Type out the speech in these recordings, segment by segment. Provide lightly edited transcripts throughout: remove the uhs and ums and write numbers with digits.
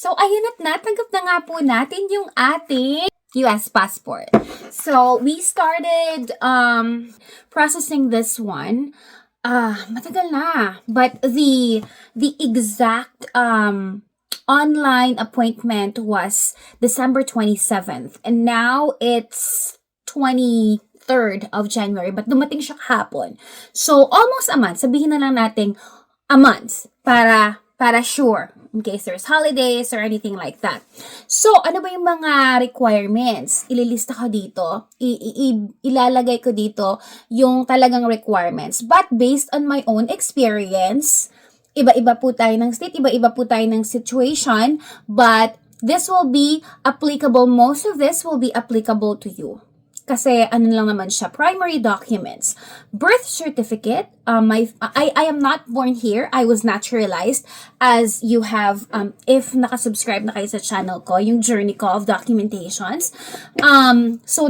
So, ayun at natanggap na nga po natin yung ating US passport. So, we started processing this one. Matagal na. But the exact online appointment was December 27th. And now it's 23rd of January. But dumating siya kahapon. So, almost a month. Sabihin na lang natin a month para sure in case there's holidays or anything like that. So, ano ba yung mga requirements? Ililista ko dito. Ilalagay ko dito yung talagang requirements. But based on my own experience, iba-iba po tayo ng state, iba-iba po tayo ng situation, but this will be applicable, most of this will be applicable to you. Kasi ano lang naman siya, primary documents. Birth certificate, I am not born here. I was naturalized, as you have, if nakasubscribe na kayo sa channel ko, yung journey ko of documentations. So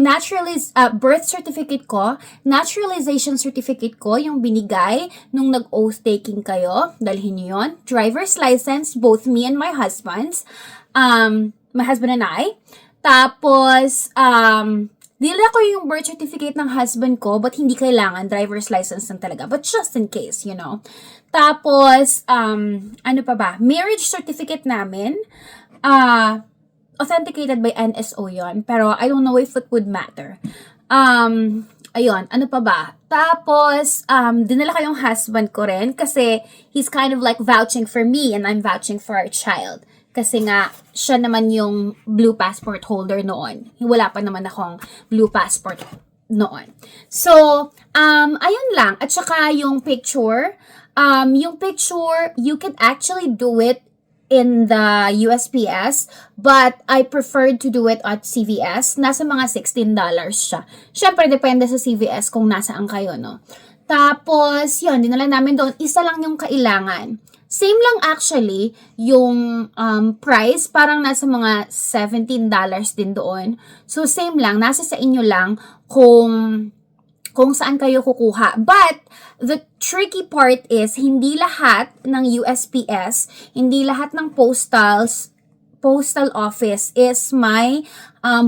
birth certificate ko, naturalization certificate ko, yung binigay nung nag-oath taking kayo, dalhin niyo yun. Driver's license, both me and my husband and I. Tapos, nila ko yung birth certificate ng husband ko, but hindi kailangan, driver's license lang talaga. But just in case, you know. Tapos, ano pa ba? Marriage certificate namin, authenticated by NSO yon, pero I don't know if it would matter. Ayun, ano pa ba? Tapos, dinala ko yung husband ko rin kasi he's kind of like vouching for me and I'm vouching for our child. Kasi nga, siya naman yung blue passport holder noon. Wala pa naman akong blue passport noon. So, ayun lang. At saka yung picture, you can actually do it in the USPS, but I preferred to do it at CVS. Nasa mga $16 siya. Siyempre, depende sa CVS kung nasaan kayo, no? Tapos, yun, dinala namin doon. Isa lang yung kailangan. Same lang actually yung price, parang nasa mga $17 din doon. So same lang, nasa sa inyo lang kung saan kayo kukuha. But the tricky part is hindi lahat ng USPS, hindi lahat ng postal office is my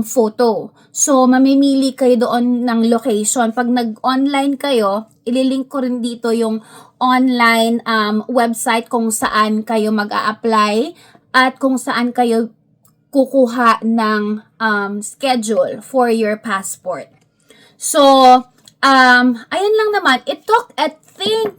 photo. So, mamimili kayo doon ng location. Pag nag-online kayo, ililink ko rin dito yung online website kung saan kayo mag-a-apply at kung saan kayo kukuha ng schedule for your passport. So, ayun lang naman. It took, I think,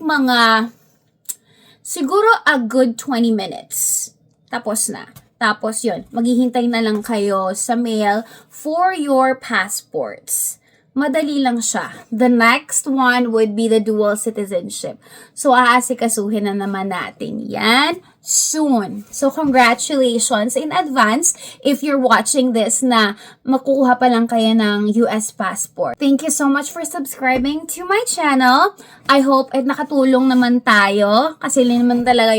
siguro a good 20 minutes. Tapos na. Tapos yun, maghihintay na lang kayo sa mail for your passports. Madali lang siya. The next one would be the dual citizenship. So, aasikasuhin na naman natin yan soon. So, congratulations in advance if you're watching this na makukuha pa lang kayo ng US passport. Thank you so much for subscribing to my channel. I hope nakatulong naman tayo kasi naman talaga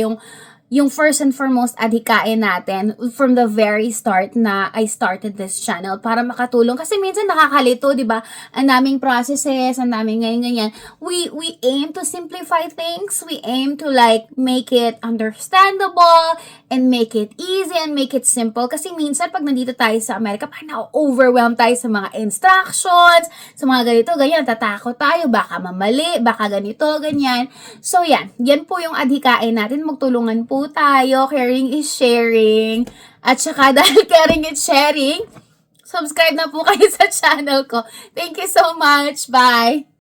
yung first and foremost adhikain natin from the very start na I started this channel para makatulong. Kasi minsan nakakalito, di ba? Ang daming processes, ang daming ganyan. We aim to simplify things. We aim to like make it understandable and make it easy and make it simple. Kasi minsan pag nandito tayo sa Amerika, parang na-overwhelm tayo sa mga instructions, sa mga ganito, ganyan. Tatakot tayo, baka mamali, baka ganito, ganyan. So yan po yung adhikain natin. Magtulungan po tayo. Caring is sharing. At saka dahil caring is sharing, subscribe na po kayo sa channel ko. Thank you so much. Bye!